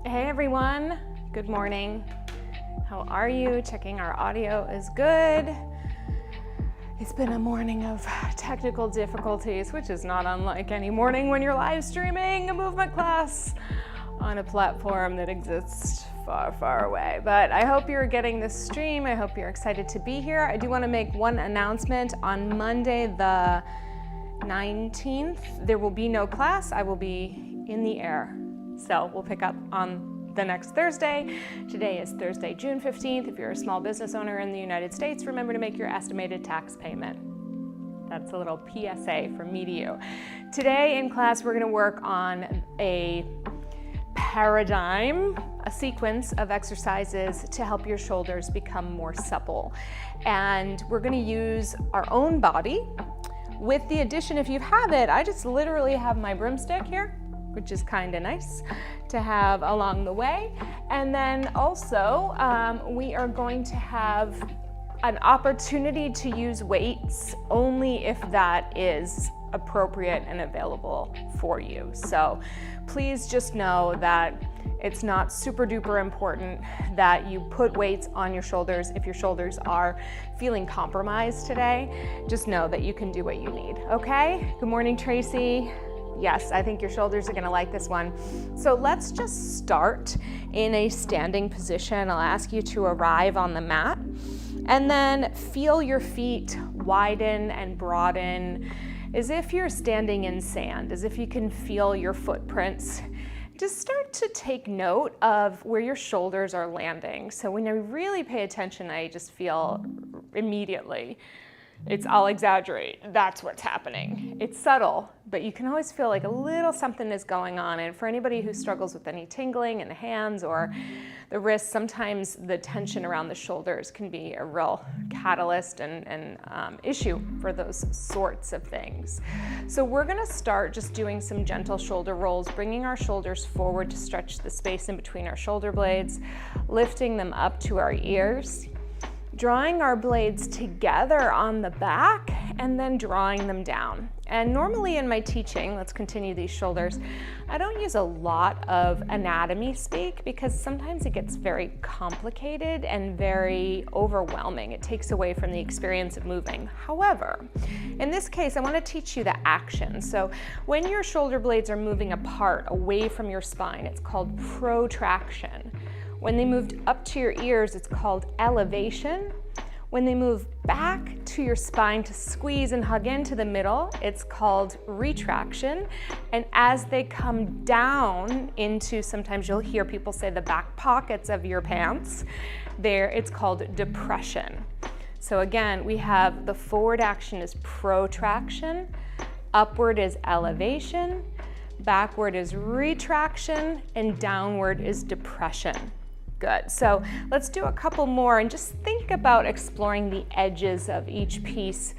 Hey everyone, good morning. How are you? Checking our audio is good. It's been a morning of technical difficulties, which is not unlike any morning when you're live streaming a movement class on a platform that exists far, far away. But I hope you're getting this stream. I hope you're excited to be here. I do want to make one announcement. On Monday, the 19th, there will be no class. I will be in the air. So we'll pick up on the next Thursday. Today is Thursday, June 15th. If you're a small business owner in the United States, remember to make your estimated tax payment. That's a little PSA from me to you. Today in class, we're going to work on a paradigm, a sequence of exercises to help your shoulders become more supple. And we're going to use our own body with the addition, if you have it, I just literally have my broomstick here, which is kind of nice to have along the way. And then also we are going to have an opportunity to use weights only if that is appropriate and available for you. So please just know that it's not super duper important that you put weights on your shoulders if your shoulders are feeling compromised today. Just know that you can do what you need, okay? Good morning, Tracy. Yes, I think your shoulders are gonna like this one. So let's just start in a standing position. I'll ask you to arrive on the mat and then feel your feet widen and broaden as if you're standing in sand, as if you can feel your footprints. Just start to take note of where your shoulders are landing. So when I really pay attention, I just feel immediately, I'll exaggerate, that's what's happening. It's subtle, but you can always feel like a little something is going on. And for anybody who struggles with any tingling in the hands or the wrists, sometimes the tension around the shoulders can be a real catalyst and issue for those sorts of things. So we're gonna start just doing some gentle shoulder rolls, bringing our shoulders forward to stretch the space in between our shoulder blades, lifting them up to our ears, drawing our blades together on the back and then drawing them down. And normally in my teaching, let's continue these shoulders, I don't use a lot of anatomy speak because sometimes it gets very complicated and very overwhelming. It takes away from the experience of moving. However, in this case, I want to teach you the action. So when your shoulder blades are moving apart away from your spine, it's called protraction. When they moved up to your ears, it's called elevation. When they move back to your spine to squeeze and hug into the middle, it's called retraction. And as they come down into, sometimes you'll hear people say the back pockets of your pants, it's called depression. So again, we have the forward action is protraction, upward is elevation, backward is retraction, and downward is depression. Good, so let's do a couple more and just think about exploring the edges of each piece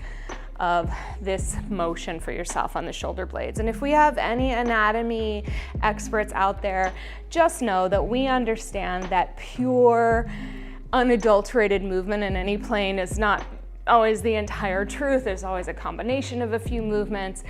of this motion for yourself on the shoulder blades. And if we have any anatomy experts out there, just know that we understand that pure, unadulterated movement in any plane is not always the entire truth. There's always a combination of a few movements.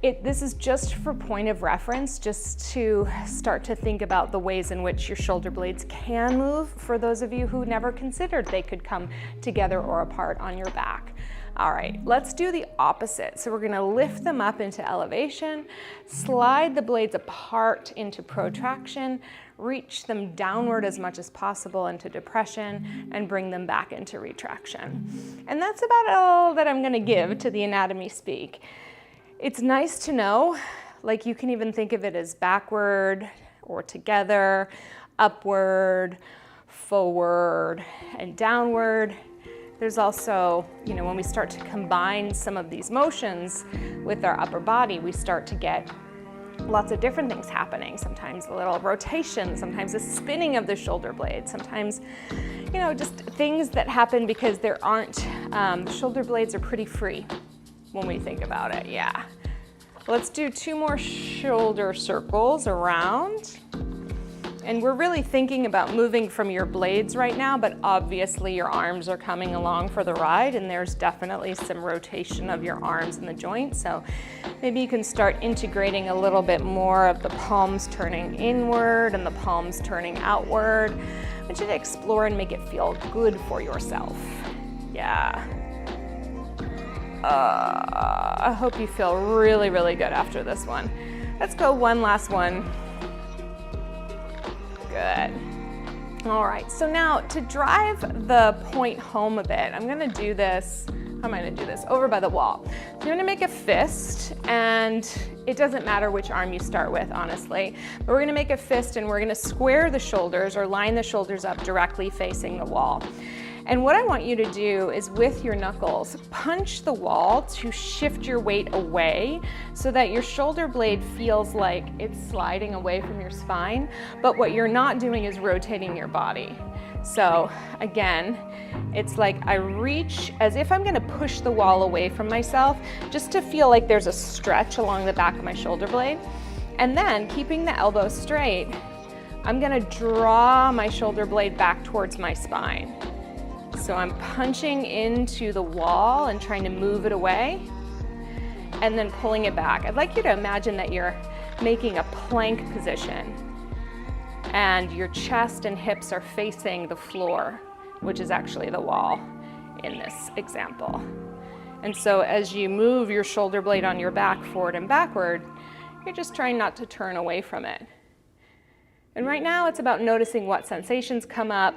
This is just for point of reference, just to start to think about the ways in which your shoulder blades can move for those of you who never considered they could come together or apart on your back. All right, let's do the opposite. So we're gonna lift them up into elevation, slide the blades apart into protraction, reach them downward as much as possible into depression, and bring them back into retraction. And that's about all that I'm gonna give to the anatomy speak. It's nice to know, like you can even think of it as backward or together, upward, forward, and downward. There's also, when we start to combine some of these motions with our upper body, we start to get lots of different things happening. Sometimes a little rotation, sometimes a spinning of the shoulder blade, sometimes, just things that happen because there aren't, the shoulder blades are pretty free when we think about it, yeah. Let's do 2 more shoulder circles around. And we're really thinking about moving from your blades right now, but obviously your arms are coming along for the ride, and there's definitely some rotation of your arms in the joint. So maybe you can start integrating a little bit more of the palms turning inward and the palms turning outward. I want you to explore and make it feel good for yourself. Yeah. I hope you feel really, really good after this one. Let's go one last one. Good. All right, so now to drive the point home a bit, I'm gonna do this, how am I gonna do this? Over by the wall. So you're gonna make a fist, and it doesn't matter which arm you start with, honestly, but we're gonna make a fist and we're gonna square the shoulders or line the shoulders up directly facing the wall. And what I want you to do is with your knuckles, punch the wall to shift your weight away so that your shoulder blade feels like it's sliding away from your spine, but what you're not doing is rotating your body. So again, it's like I reach as if I'm gonna push the wall away from myself just to feel like there's a stretch along the back of my shoulder blade. And then keeping the elbow straight, I'm gonna draw my shoulder blade back towards my spine. So I'm punching into the wall and trying to move it away and then pulling it back. I'd like you to imagine that you're making a plank position and your chest and hips are facing the floor, which is actually the wall in this example. And so as you move your shoulder blade on your back forward and backward, you're just trying not to turn away from it. And right now it's about noticing what sensations come up,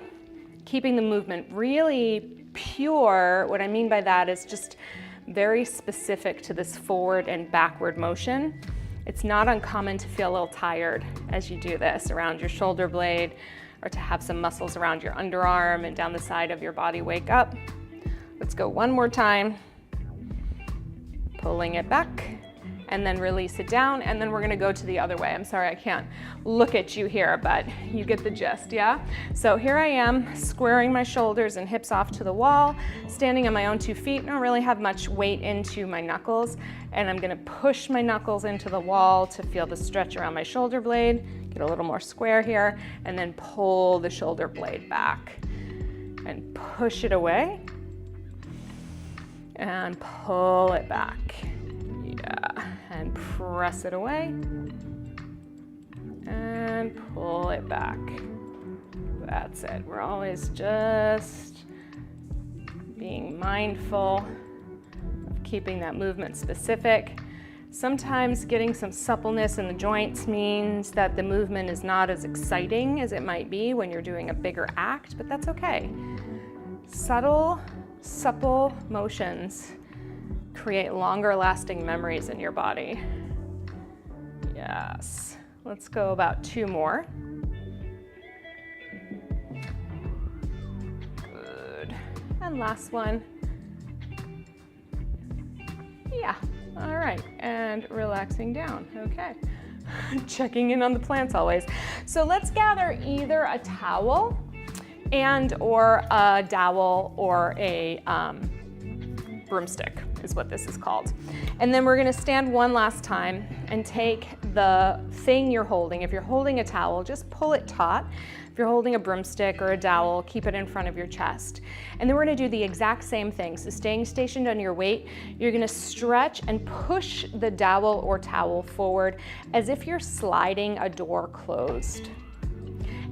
keeping the movement really pure. What I mean by that is just very specific to this forward and backward motion. It's not uncommon to feel a little tired as you do this around your shoulder blade, or to have some muscles around your underarm and down the side of your body wake up. Let's go one more time. Pulling it back and then release it down, and then we're gonna go to the other way. I'm sorry I can't look at you here, but you get the gist, yeah? So here I am, squaring my shoulders and hips off to the wall, standing on my own 2 feet. I don't really have much weight into my knuckles, and I'm gonna push my knuckles into the wall to feel the stretch around my shoulder blade, get a little more square here, and then pull the shoulder blade back and push it away and pull it back. Yeah, and press it away and pull it back. That's it. We're always just being mindful of keeping that movement specific. Sometimes getting some suppleness in the joints means that the movement is not as exciting as it might be when you're doing a bigger act, but that's okay. Subtle, supple motions create longer lasting memories in your body. Yes. Let's go about 2 more. Good. And last one. Yeah. All right. And relaxing down. Okay. Checking in on the plants always. So let's gather either a towel and or a dowel or a broomstick is what this is called. And then we're gonna stand one last time and take the thing you're holding. If you're holding a towel, just pull it taut. If you're holding a broomstick or a dowel, keep it in front of your chest. And then we're gonna do the exact same thing. So staying stationed on your weight, you're gonna stretch and push the dowel or towel forward as if you're sliding a door closed.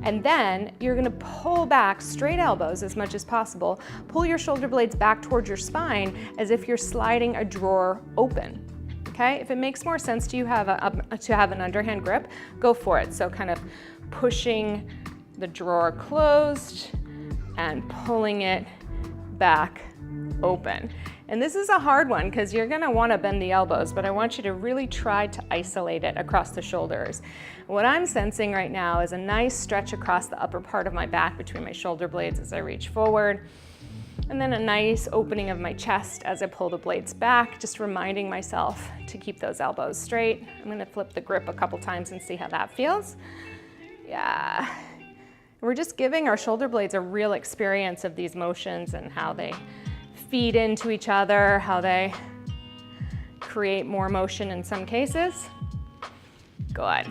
And then you're gonna pull back straight elbows as much as possible. Pull your shoulder blades back towards your spine as if you're sliding a drawer open. Okay, if it makes more sense to you to have an underhand grip, go for it. So kind of pushing the drawer closed and pulling it back open. And this is a hard one because you're gonna wanna bend the elbows, but I want you to really try to isolate it across the shoulders. What I'm sensing right now is a nice stretch across the upper part of my back between my shoulder blades as I reach forward, and then a nice opening of my chest as I pull the blades back, just reminding myself to keep those elbows straight. I'm gonna flip the grip a couple times and see how that feels. Yeah. We're just giving our shoulder blades a real experience of these motions and how they feed into each other, how they create more motion in some cases. Good.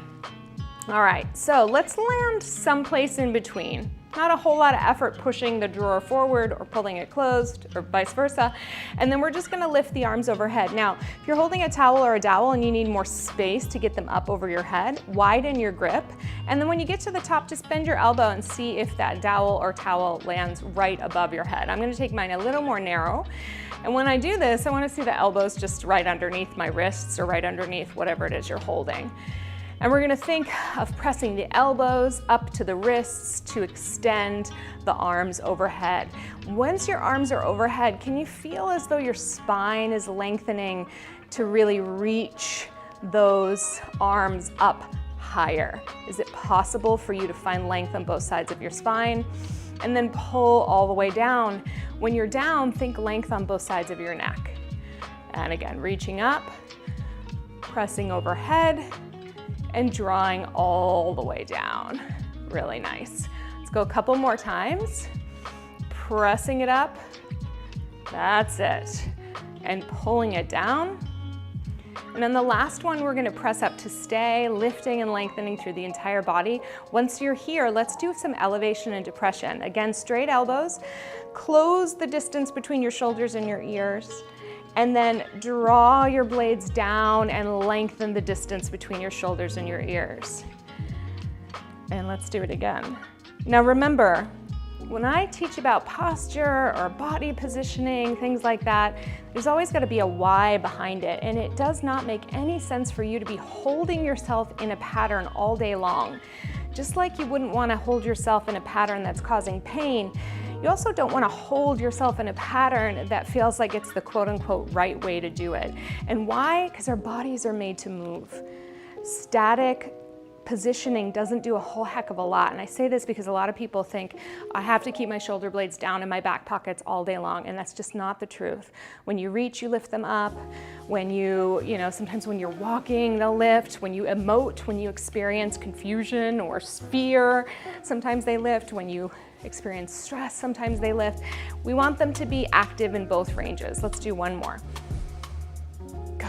All right, so let's land someplace in between. Not a whole lot of effort pushing the drawer forward or pulling it closed or vice versa. And then we're just gonna lift the arms overhead. Now, if you're holding a towel or a dowel and you need more space to get them up over your head, widen your grip. And then when you get to the top, just bend your elbow and see if that dowel or towel lands right above your head. I'm gonna take mine a little more narrow. And when I do this, I wanna see the elbows just right underneath my wrists or right underneath whatever it is you're holding. And we're gonna think of pressing the elbows up to the wrists to extend the arms overhead. Once your arms are overhead, can you feel as though your spine is lengthening to really reach those arms up higher? Is it possible for you to find length on both sides of your spine? And then pull all the way down. When you're down, think length on both sides of your neck. And again, reaching up, pressing overhead, and drawing all the way down. Really nice. Let's go a couple more times. Pressing it up. That's it. And pulling it down. And then the last one, we're gonna press up to stay, lifting and lengthening through the entire body. Once you're here, let's do some elevation and depression. Again, straight elbows. Close the distance between your shoulders and your ears. And then draw your blades down and lengthen the distance between your shoulders and your ears. And let's do it again. Now remember, when I teach about posture or body positioning, things like that, there's always got to be a why behind it. And it does not make any sense for you to be holding yourself in a pattern all day long. Just like you wouldn't want to hold yourself in a pattern that's causing pain, you also don't want to hold yourself in a pattern that feels like it's the quote-unquote right way to do it. And why? Because our bodies are made to move. Static positioning doesn't do a whole heck of a lot. And I say this because a lot of people think I have to keep my shoulder blades down in my back pockets all day long, and that's just not the truth. When you reach, you lift them up. When sometimes when you're walking, they'll lift. When you emote, when you experience confusion or fear, sometimes they lift. When you experience stress, sometimes they lift. We want them to be active in both ranges. Let's do one more. Good.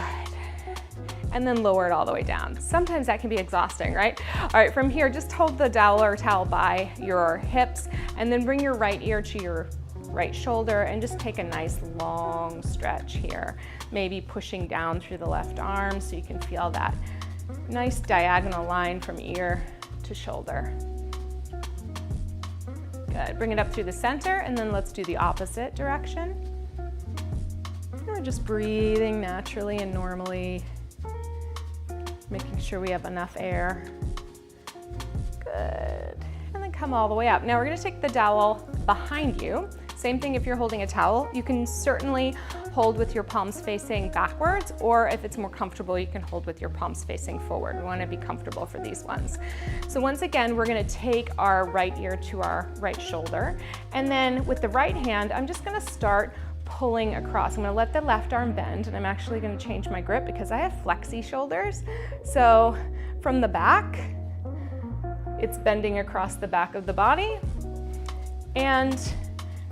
And then lower it all the way down. Sometimes that can be exhausting, right? All right, from here, just hold the dowel or towel by your hips and then bring your right ear to your right shoulder and just take a nice long stretch here. Maybe pushing down through the left arm so you can feel that nice diagonal line from ear to shoulder. Good, bring it up through the center and then let's do the opposite direction. And we're just breathing naturally and normally, making sure we have enough air. Good, and then come all the way up. Now we're gonna take the dowel behind you. Same thing if you're holding a towel. You can certainly hold with your palms facing backwards, or if it's more comfortable, you can hold with your palms facing forward. We wanna be comfortable for these ones. So once again, we're gonna take our right ear to our right shoulder, and then with the right hand, I'm just gonna start pulling across. I'm gonna let the left arm bend, and I'm actually gonna change my grip because I have flexy shoulders. So from the back, it's bending across the back of the body, and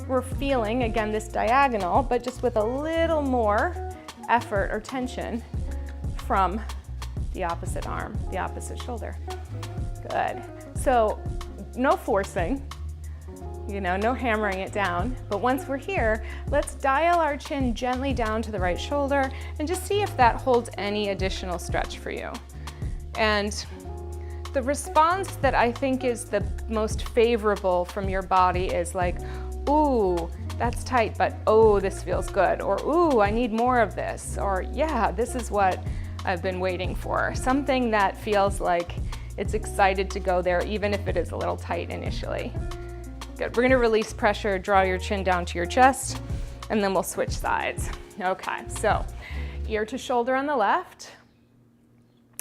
we're feeling, again, this diagonal, but just with a little more effort or tension from the opposite arm, the opposite shoulder. Good. So no forcing, no hammering it down. But once we're here, let's dial our chin gently down to the right shoulder and just see if that holds any additional stretch for you. And the response that I think is the most favorable from your body is like, ooh, that's tight, but oh, this feels good. Or ooh, I need more of this. Or yeah, this is what I've been waiting for. Something that feels like it's excited to go there, even if it is a little tight initially. Good, we're gonna release pressure, draw your chin down to your chest, and then we'll switch sides. Okay, so ear to shoulder on the left,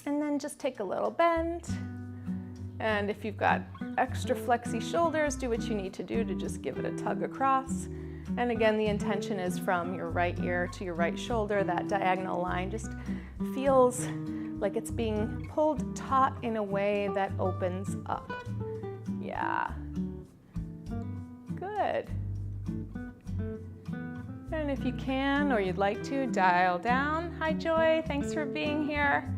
and then just take a little bend. And if you've got extra flexy shoulders, do what you need to do to just give it a tug across. And again, the intention is from your right ear to your right shoulder. That diagonal line just feels like it's being pulled taut in a way that opens up. Yeah. Good. And if you can, or you'd like to, dial down. Hi, Joy, thanks for being here.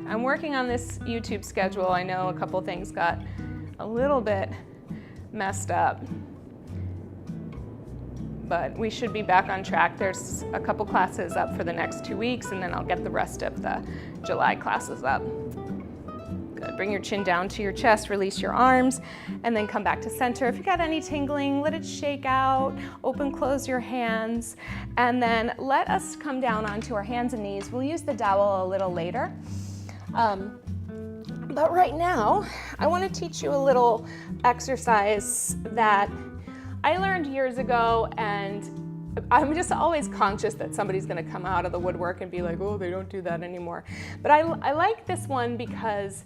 I'm working on this YouTube schedule. I know a couple things got a little bit messed up, but we should be back on track. There's a couple classes up for the next 2 weeks, and then I'll get the rest of the July classes up. Good. Bring your chin down to your chest, release your arms, and then come back to center. If you got any tingling, let it shake out. Open, close your hands, and then let us come down onto our hands and knees. We'll use the dowel a little later. But right now, I want to teach you a little exercise that I learned years ago, and I'm just always conscious that somebody's going to come out of the woodwork and be like, oh, they don't do that anymore. But I like this one because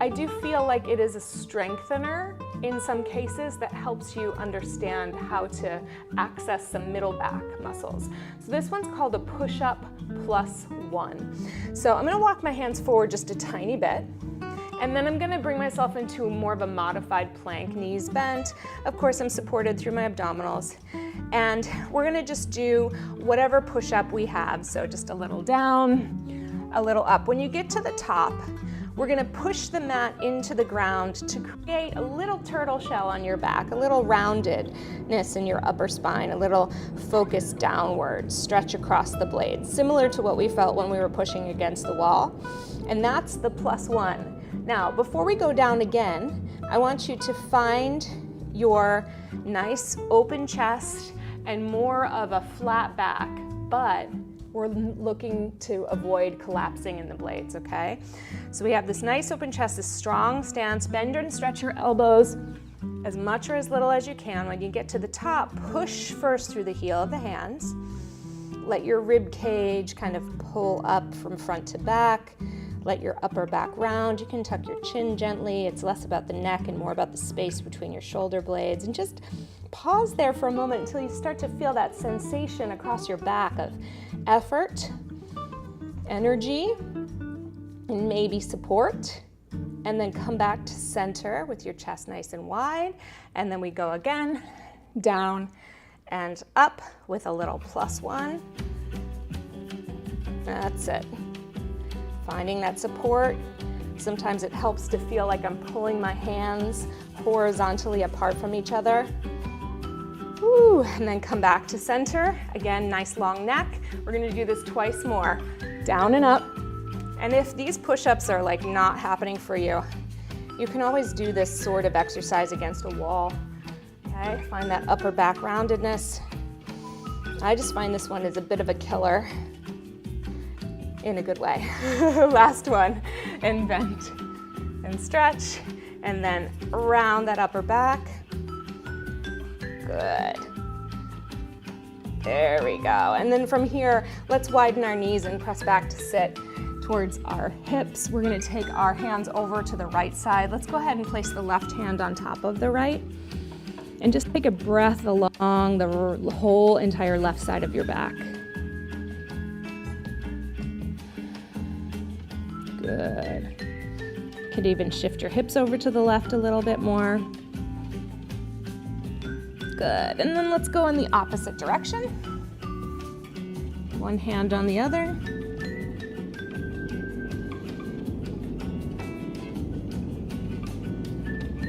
I do feel like it is a strengthener in some cases that helps you understand how to access some middle back muscles. So this one's called a push-up +1. So I'm going to walk my hands forward just a tiny bit. And then I'm gonna bring myself into more of a modified plank, knees bent. Of course, I'm supported through my abdominals. And we're gonna just do whatever push-up we have. So just a little down, a little up. When you get to the top, we're gonna push the mat into the ground to create a little turtle shell on your back, a little roundedness in your upper spine, a little focus downward, stretch across the blades, similar to what we felt when we were pushing against the wall. And that's the +1. Now, before we go down again, I want you to find your nice open chest and more of a flat back, but we're looking to avoid collapsing in the blades, okay? So we have this nice open chest, this strong stance. Bend and stretch your elbows as much or as little as you can. When you get to the top, push first through the heel of the hands. Let your rib cage kind of pull up from front to back. Let your upper back round. You can tuck your chin gently. It's less about the neck and more about the space between your shoulder blades. And just pause there for a moment until you start to feel that sensation across your back of effort, energy, and maybe support. And then come back to center with your chest nice and wide. And then we go again, down and up with a little +1. That's it. Finding that support. Sometimes it helps to feel like I'm pulling my hands horizontally apart from each other. Woo, and then come back to center. Again, nice long neck. We're gonna do this twice more. Down and up. And if these push-ups are like not happening for you, you can always do this sort of exercise against a wall. Okay, find that upper back roundedness. I just find this one is a bit of a killer. In a good way. Last one, and bend and stretch, and then round that upper back. Good. There we go. And then from here, let's widen our knees and press back to sit towards our hips. We're gonna take our hands over to the right side. Let's go ahead and place the left hand on top of the right. And just take a breath along the whole entire left side of your back. Good. Could even shift your hips over to the left a little bit more. Good. And then let's go in the opposite direction. One hand on the other.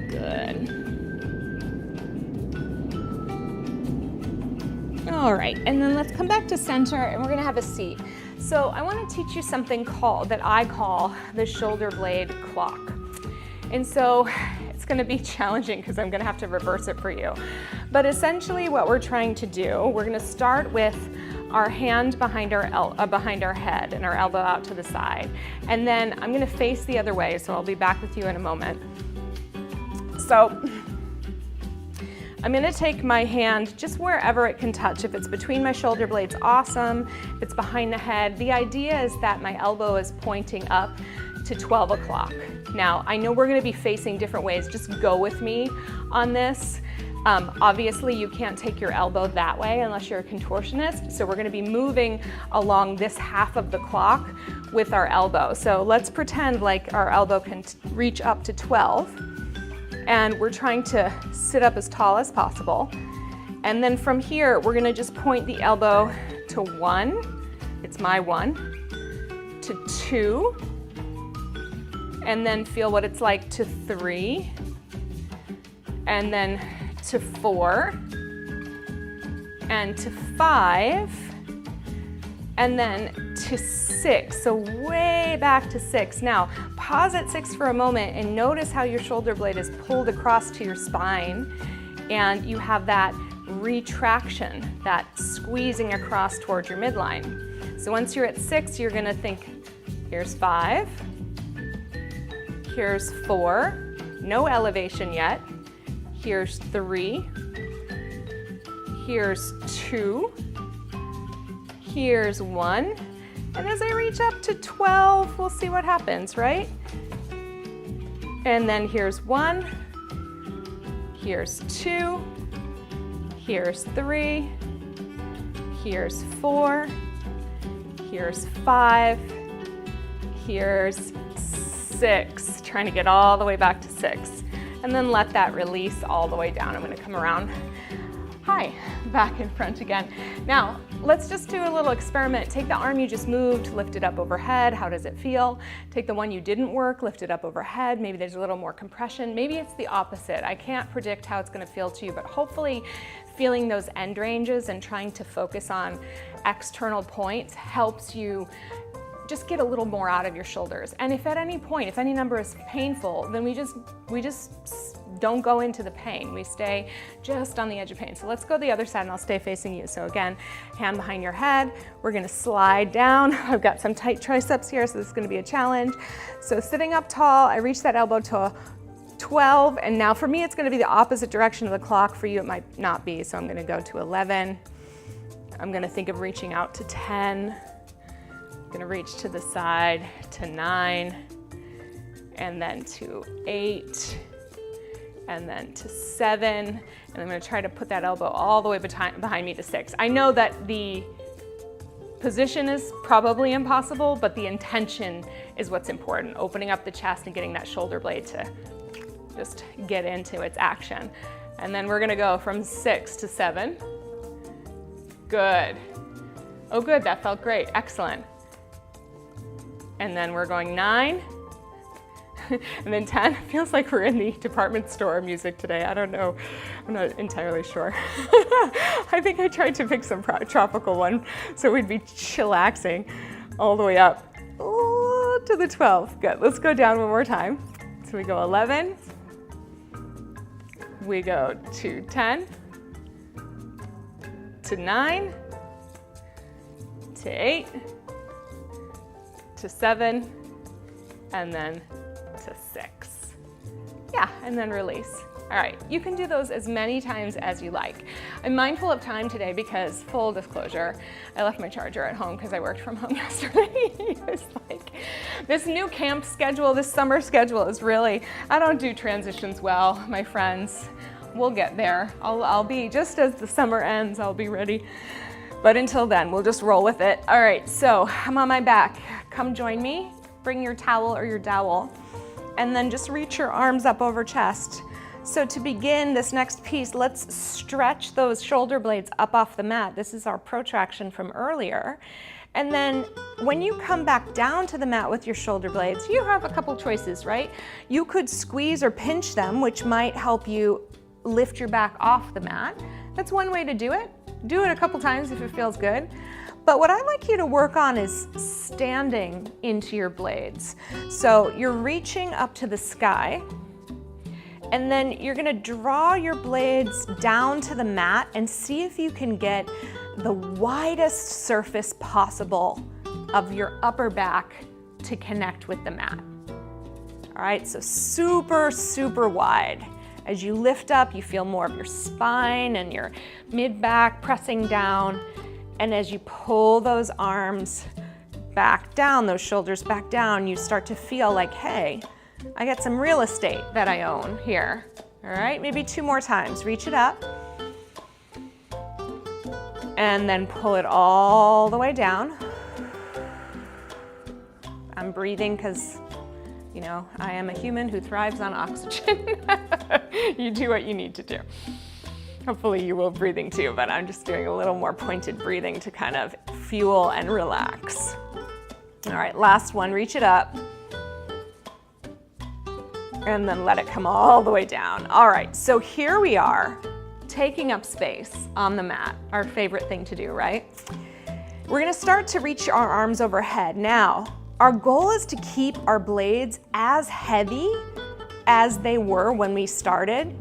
Good. All right, and then let's come back to center and we're gonna have a seat. So I want to teach you something that I call the shoulder blade clock. And so it's going to be challenging because I'm going to have to reverse it for you. But essentially what we're trying to do, we're going to start with our hand behind our head and our elbow out to the side. And then I'm going to face the other way, so I'll be back with you in a moment. So I'm gonna take my hand just wherever it can touch. If it's between my shoulder blades, awesome. If it's behind the head, the idea is that my elbow is pointing up to 12 o'clock. Now, I know we're gonna be facing different ways. Just go with me on this. Obviously, you can't take your elbow that way unless you're a contortionist. So we're gonna be moving along this half of the clock with our elbow. So let's pretend like our elbow can reach up to 12. And we're trying to sit up as tall as possible. And then from here, we're gonna just point the elbow to 1, it's my 1, to 2, and then feel what it's like to 3, and then to 4, and to 5, and then to 6, so way back to 6. Now, pause at 6 for a moment and notice how your shoulder blade is pulled across to your spine, and you have that retraction, that squeezing across towards your midline. So once you're at 6, you're gonna think, here's 5, here's 4, no elevation yet, here's 3, here's 2, here's 1, and as I reach up to 12, we'll see what happens, right? And then here's 1, here's 2, here's 3, here's 4, here's 5, here's 6, trying to get all the way back to 6. And then let that release all the way down. I'm gonna come around. Hi, back in front again. Now, let's just do a little experiment. Take the arm you just moved, lift it up overhead. How does it feel? Take the one you didn't work, lift it up overhead. Maybe there's a little more compression. Maybe it's the opposite. I can't predict how it's gonna feel to you, but hopefully feeling those end ranges and trying to focus on external points helps you just get a little more out of your shoulders. And if at any point, if any number is painful, then we just don't go into the pain. We stay just on the edge of pain. So let's go the other side and I'll stay facing you. So again, hand behind your head. We're gonna slide down. I've got some tight triceps here, so this is gonna be a challenge. So sitting up tall, I reach that elbow to 12, and now for me, it's gonna be the opposite direction of the clock. For you, it might not be, so I'm gonna go to 11. I'm gonna think of reaching out to 10. Gonna reach to the side to 9, and then to 8, and then to 7, and I'm gonna try to put that elbow all the way behind me to 6. I know that the position is probably impossible, but the intention is what's important, opening up the chest and getting that shoulder blade to just get into its action. And then we're gonna go from 6 to 7. Good. Oh good, that felt great, excellent. And then we're going 9, and then 10. Feels like we're in the department store music today. I don't know, I'm not entirely sure. I think I tried to pick some tropical one so we'd be chillaxing all the way up to the 12. Good, let's go down one more time. So we go 11, we go to 10, to 9, to 8, to 7, and then to 6. Yeah, and then release. All right, you can do those as many times as you like. I'm mindful of time today because, full disclosure, I left my charger at home because I worked from home yesterday. It's like, this new camp schedule, this summer schedule is really, I don't do transitions well, my friends. We'll get there. I'll be, just as the summer ends, I'll be ready. But until then, we'll just roll with it. All right, so I'm on my back. Come join me. Bring your towel or your dowel, and then just reach your arms up over chest. So to begin this next piece, let's stretch those shoulder blades up off the mat. This is our protraction from earlier. And then when you come back down to the mat with your shoulder blades, you have a couple choices, right? You could squeeze or pinch them, which might help you lift your back off the mat. That's one way to do it. Do it a couple times if it feels good. But what I'd like you to work on is standing into your blades. So you're reaching up to the sky, and then you're gonna draw your blades down to the mat and see if you can get the widest surface possible of your upper back to connect with the mat. All right, so super, super wide. As you lift up, you feel more of your spine and your mid-back pressing down. And as you pull those arms back down, those shoulders back down, you start to feel like, hey, I got some real estate that I own here. All right, maybe 2 more times. Reach it up. And then pull it all the way down. I'm breathing because, you know, I am a human who thrives on oxygen. You do what you need to do. Hopefully you will breathing too, but I'm just doing a little more pointed breathing to kind of fuel and relax. All right, last one, reach it up. and then let it come all the way down. All right, so here we are, taking up space on the mat, our favorite thing to do, right? We're gonna start to reach our arms overhead. Now, our goal is to keep our blades as heavy as they were when we started,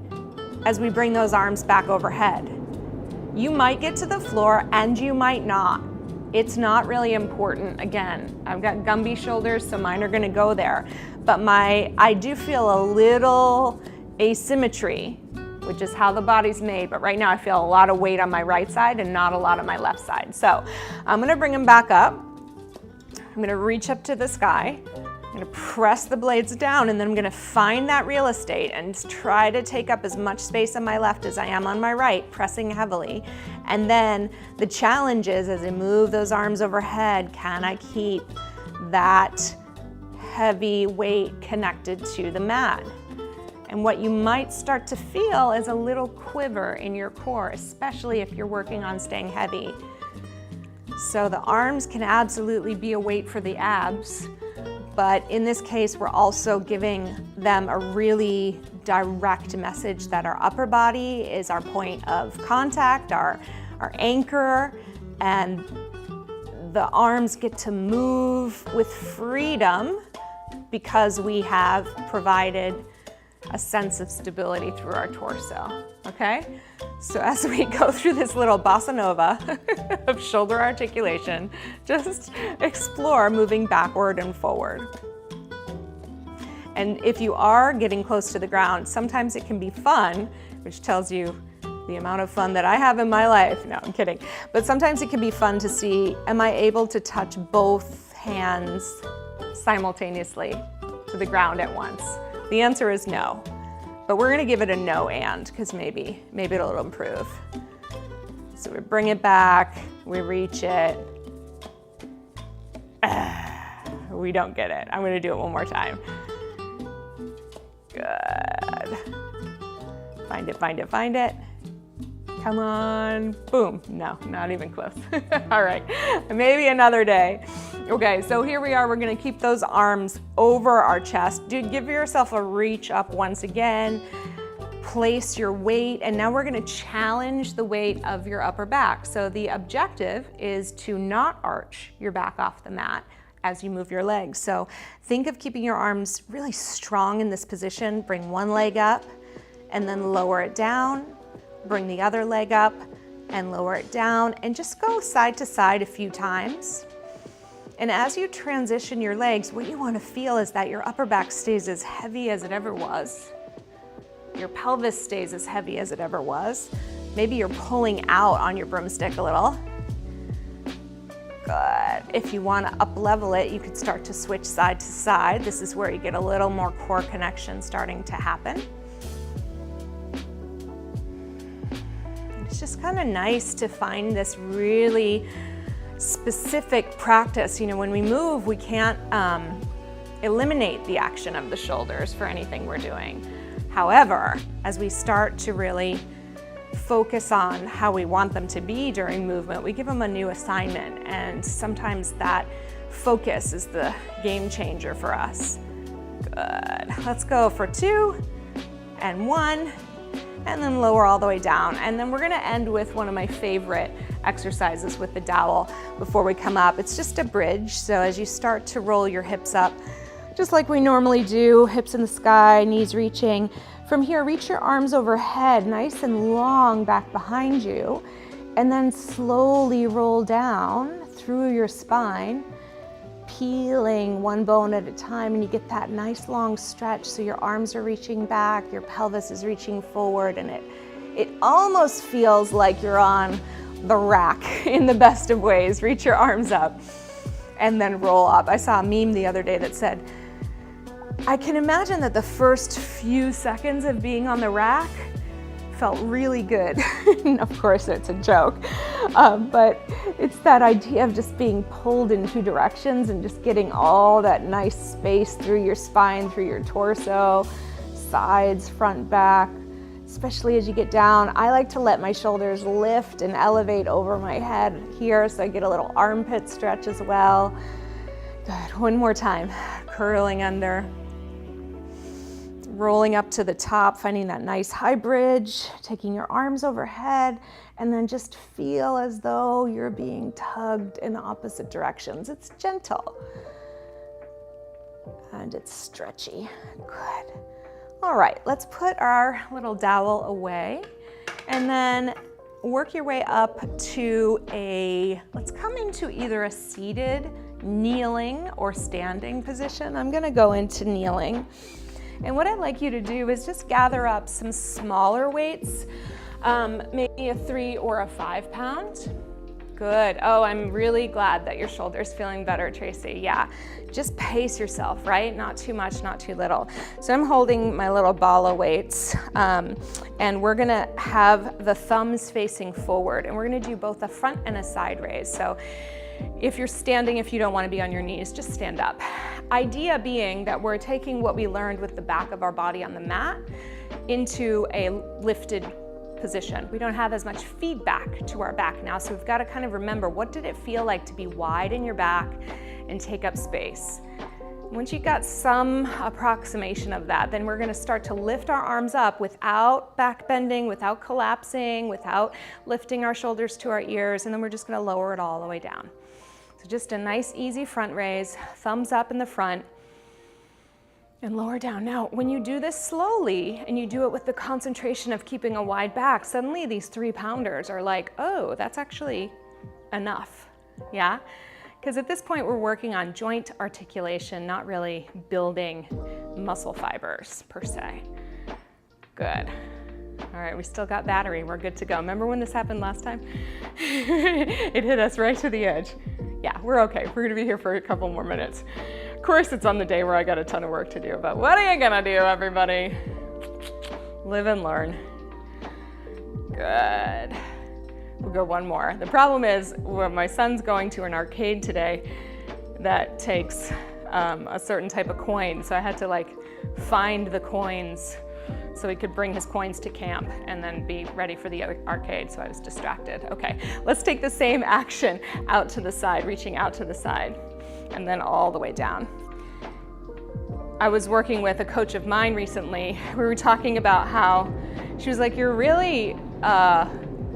as we bring those arms back overhead. You might get to the floor and you might not. It's not really important. Again, I've got Gumby shoulders, so mine are gonna go there. But I do feel a little asymmetry, which is how the body's made. But right now I feel a lot of weight on my right side and not a lot on my left side. So I'm gonna bring them back up. I'm gonna reach up to the sky. I'm gonna press the blades down, and then I'm gonna find that real estate and try to take up as much space on my left as I am on my right, pressing heavily. And then the challenge is, as I move those arms overhead, can I keep that heavy weight connected to the mat? And what you might start to feel is a little quiver in your core, especially if you're working on staying heavy. So the arms can absolutely be a weight for the abs, but in this case, we're also giving them a really direct message that our upper body is our point of contact, our anchor, and the arms get to move with freedom because we have provided a sense of stability through our torso, okay? So as we go through this little bossa nova of shoulder articulation, just explore moving backward and forward. And if you are getting close to the ground, sometimes it can be fun, which tells you the amount of fun that I have in my life. No, I'm kidding. But sometimes it can be fun to see, am I able to touch both hands simultaneously to the ground at once? The answer is no, but we're gonna give it a no and, because maybe it'll improve. So we bring it back, we reach it. We don't get it. I'm gonna do it one more time. Good. Find it, find it, find it. Come on, boom. No, not even close. All right, maybe another day. Okay, so here we are. We're gonna keep those arms over our chest. Give yourself a reach up once again. Place your weight, and now we're gonna challenge the weight of your upper back. So the objective is to not arch your back off the mat as you move your legs. So think of keeping your arms really strong in this position. Bring one leg up and then lower it down. Bring the other leg up and lower it down, and just go side to side a few times. And as you transition your legs, what you want to feel is that your upper back stays as heavy as it ever was. Your pelvis stays as heavy as it ever was. Maybe you're pulling out on your broomstick a little. Good. If you want to up level it, you could start to switch side to side. This is where you get a little more core connection starting to happen. It's just kind of nice to find this really specific practice. You know, when we move, we can't eliminate the action of the shoulders for anything we're doing. However, as we start to really focus on how we want them to be during movement, we give them a new assignment, and sometimes that focus is the game changer for us. Good. Let's go for 2 and 1. And then lower all the way down. And then we're gonna end with one of my favorite exercises with the dowel before we come up. It's just a bridge. So as you start to roll your hips up, just like we normally do, hips in the sky, knees reaching. From here, reach your arms overhead, nice and long back behind you, and then slowly roll down through your spine, peeling one bone at a time, and you get that nice long stretch. So your arms are reaching back, your pelvis is reaching forward, and it almost feels like you're on the rack in the best of ways. Reach your arms up and then roll up. I saw a meme the other day that said, I can imagine that the first few seconds of being on the rack felt really good. Of course, it's a joke, but it's that idea of just being pulled in 2 directions and just getting all that nice space through your spine, through your torso, sides, front, back, especially as you get down. I like to let my shoulders lift and elevate over my head here, so I get a little armpit stretch as well. Good, one more time, curling under. rolling up to the top, finding that nice high bridge, taking your arms overhead, and then just feel as though you're being tugged in opposite directions. It's gentle. And it's stretchy. Good. All right, let's put our little dowel away and then work your way up to let's come into either a seated, kneeling, or standing position. I'm gonna go into kneeling. And what I'd like you to do is just gather up some smaller weights, maybe a 3 or a 5 pound. Good. Oh, I'm really glad that your shoulder's feeling better, Tracy. Yeah, just pace yourself, right? Not too much, not too little. So I'm holding my little ball of weights, and we're gonna have the thumbs facing forward, and we're gonna do both a front and a side raise. So if you're standing, if you don't wanna be on your knees, just stand up. Idea being that we're taking what we learned with the back of our body on the mat into a lifted position. We don't have as much feedback to our back now, so we've got to kind of remember, what did it feel like to be wide in your back and take up space? Once you got some approximation of that, then we're going to start to lift our arms up without back bending, without collapsing, without lifting our shoulders to our ears, and then we're just going to lower it all the way down. So just a nice easy front raise, thumbs up in the front, and lower down. Now, when you do this slowly and you do it with the concentration of keeping a wide back, suddenly these 3-pounders are like, oh, that's actually enough, yeah? Because at this point we're working on joint articulation, not really building muscle fibers per se. Good. All right, we still got battery, we're good to go. Remember when this happened last time? It hit us right to the edge. Yeah, we're okay. We're gonna be here for a couple more minutes. Of course, it's on the day where I got a ton of work to do, but what are you gonna do, everybody? Live and learn. Good. We'll go one more. The problem is, when my son's going to an arcade today that takes a certain type of coin, so I had to like find the coins so he could bring his coins to camp and then be ready for the arcade, so I was distracted. Okay, let's take the same action out to the side, reaching out to the side, and then all the way down. I was working with a coach of mine recently. We were talking about how, she was like, you're really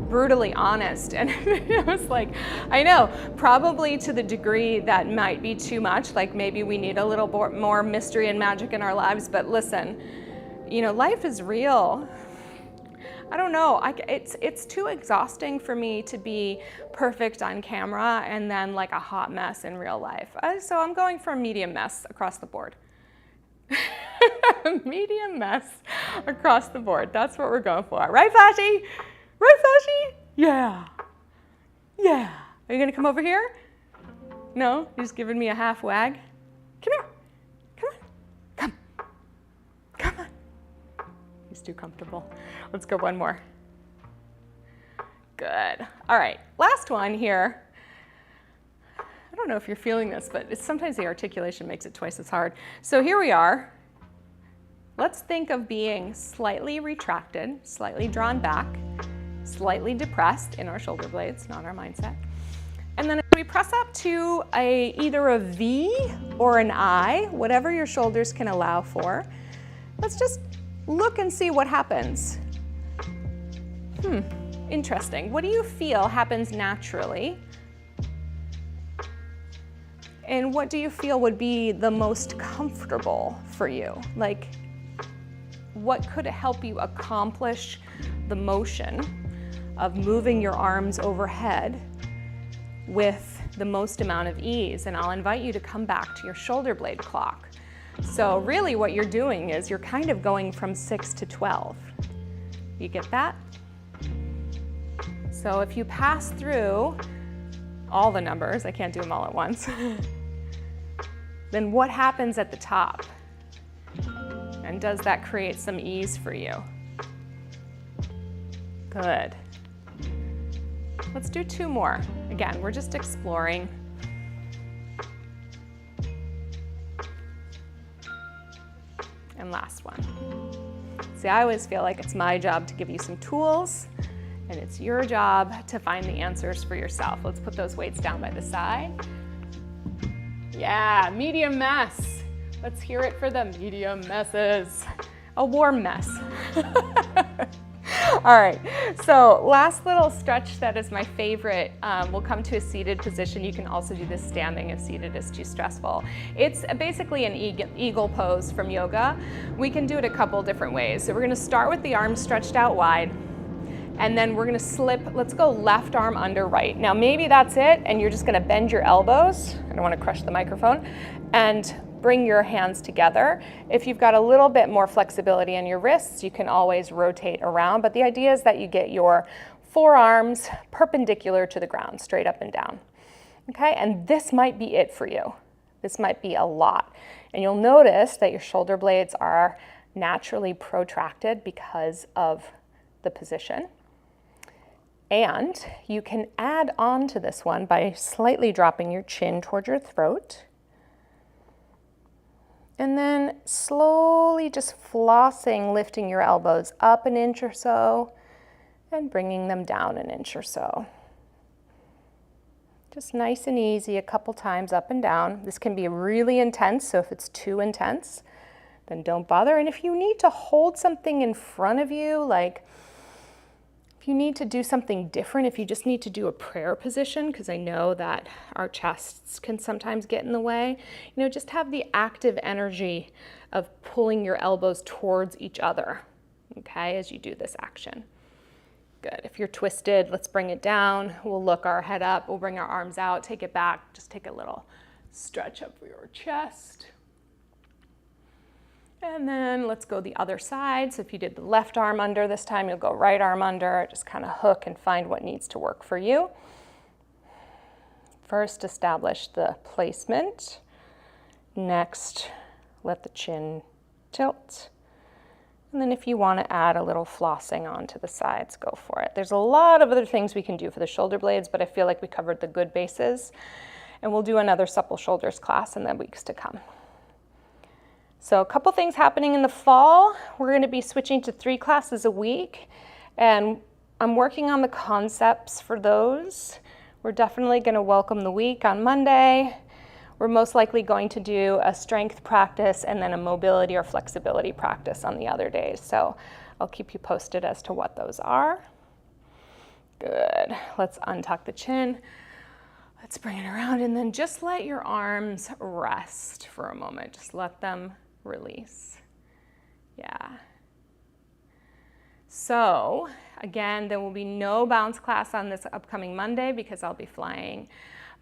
brutally honest. And I was like, I know, probably to the degree that might be too much, like maybe we need a little more mystery and magic in our lives, but listen, you know, life is real. I don't know, it's too exhausting for me to be perfect on camera and then like a hot mess in real life. So I'm going for a medium mess across the board. Medium mess across the board, that's what we're going for. Right, Flashy? Right, Flashy? Yeah. Yeah. Are you gonna come over here? No, you're just giving me a half wag? Come here, come on, come on. He's too comfortable. Let's go one more. Good. All right, last one here. I don't know if you're feeling this, but sometimes the articulation makes it twice as hard. So here we are. Let's think of being slightly retracted, slightly drawn back, slightly depressed in our shoulder blades, not our mindset. And then we press up to either a V or an I, whatever your shoulders can allow for. Let's just look and see what happens. Interesting. What do you feel happens naturally? And what do you feel would be the most comfortable for you? Like, what could help you accomplish the motion of moving your arms overhead with the most amount of ease? And I'll invite you to come back to your shoulder blade clock. So really what you're doing is you're kind of going from 6 to 12. You get that? So if you pass through all the numbers, I can't do them all at once, then what happens at the top? And does that create some ease for you? Good. Let's do 2 more. Again, we're just exploring. And last one. See, I always feel like it's my job to give you some tools, and it's your job to find the answers for yourself. Let's put those weights down by the side. Yeah, medium mess. Let's hear it for the medium messes. a warm mess. All right, so last little stretch that is my favorite. We'll come to a seated position. You can also do this standing if seated is too stressful. It's basically an eagle pose from yoga. We can do it a couple different ways. So we're gonna start with the arms stretched out wide, and then we're gonna slip, let's go left arm under right. Now maybe that's it, and you're just gonna bend your elbows. I don't wanna crush the microphone. And bring your hands together. If you've got a little bit more flexibility in your wrists, you can always rotate around, but the idea is that you get your forearms perpendicular to the ground, straight up and down. Okay, and this might be it for you. This might be a lot. And you'll notice that your shoulder blades are naturally protracted because of the position. And you can add on to this one by slightly dropping your chin toward your throat. And then slowly just flossing, lifting your elbows up an inch or so and bringing them down an inch or so. Just nice and easy, a couple times up and down. This can be really intense, so if it's too intense, then don't bother. And if you need to hold something in front of you, like if you need to do something different, if you just need to do a prayer position, because I know that our chests can sometimes get in the way, you know, just have the active energy of pulling your elbows towards each other, okay, as you do this action. Good. If you're twisted, let's bring it down. We'll look our head up. We'll bring our arms out, take it back. Just take a little stretch up for your chest. And then let's go the other side. So if you did the left arm under this time, you'll go right arm under. Just kind of hook and find what needs to work for you. First, establish the placement. Next, let the chin tilt. And then if you want to add a little flossing onto the sides, go for it. There's a lot of other things we can do for the shoulder blades, but I feel like we covered the good bases. And we'll do another Supple Shoulders class in the weeks to come. So a couple things happening in the fall. We're going to be switching to 3 classes a week, and I'm working on the concepts for those. We're definitely going to welcome the week on Monday. We're most likely going to do a strength practice and then a mobility or flexibility practice on the other days. So I'll keep you posted as to what those are. Good. Let's untuck the chin. Let's bring it around, and then just let your arms rest for a moment. Just let them release. Yeah. So again, there will be no bounce class on this upcoming Monday because I'll be flying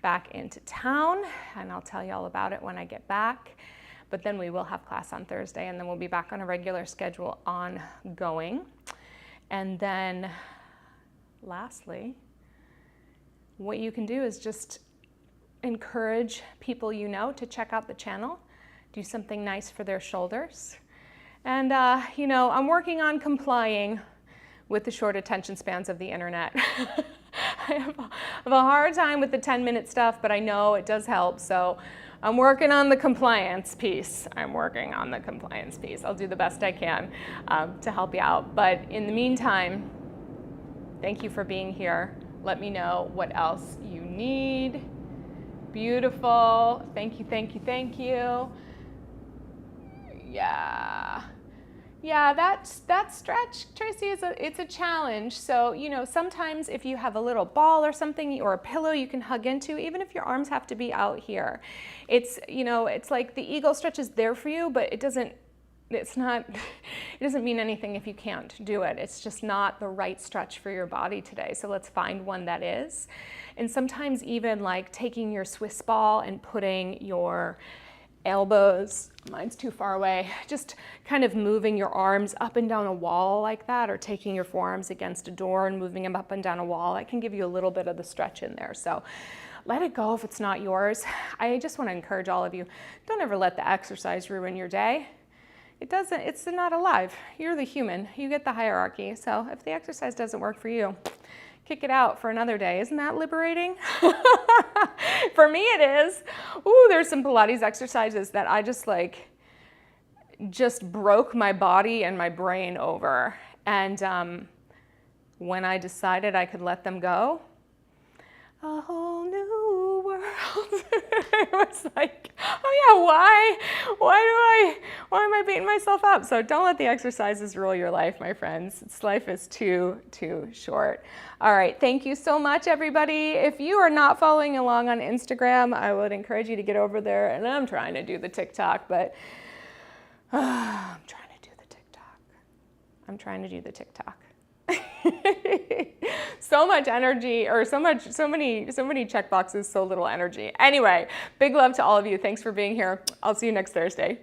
back into town, and I'll tell you all about it when I get back. But then we will have class on Thursday, and then we'll be back on a regular schedule ongoing. And then lastly, what you can do is just encourage people you know to check out the channel, do something nice for their shoulders. And you know, I'm working on complying with the short attention spans of the internet. I have a hard time with the 10-minute stuff, but I know it does help. So I'm working on the compliance piece. I'll do the best I can to help you out. But in the meantime, thank you for being here. Let me know what else you need. Beautiful. Thank you, thank you, thank you. Yeah, that stretch, Tracy, it's a challenge. So, you know, sometimes if you have a little ball or something or a pillow you can hug into, even if your arms have to be out here, it's, you know, it's like the eagle stretch is there for you, but it doesn't mean anything if you can't do it. It's just not the right stretch for your body today. So let's find one that is. And sometimes even like taking your Swiss ball and putting your elbows, mine's too far away, just kind of moving your arms up and down a wall like that, or taking your forearms against a door and moving them up and down a wall. That can give you a little bit of the stretch in there. So let it go if it's not yours. I just want to encourage all of you, don't ever let the exercise ruin your day. It's not alive. You're the human. You get the hierarchy. So if the exercise doesn't work for you, kick it out for another day. Isn't that liberating? For me it is. Ooh, there's some Pilates exercises that I just broke my body and my brain over. And when I decided I could let them go, a whole new world It was like, oh yeah, why am I beating myself up? So don't let the exercises rule your life, my friends. Life is too short. All right, thank you so much, everybody. If you are not following along on Instagram, I would encourage you to get over there. And I'm trying to do the TikTok, but I'm trying to do the TikTok. So much energy, or so many check boxes, so little energy. Anyway, big love to all of you. Thanks for being here. I'll see you next Thursday.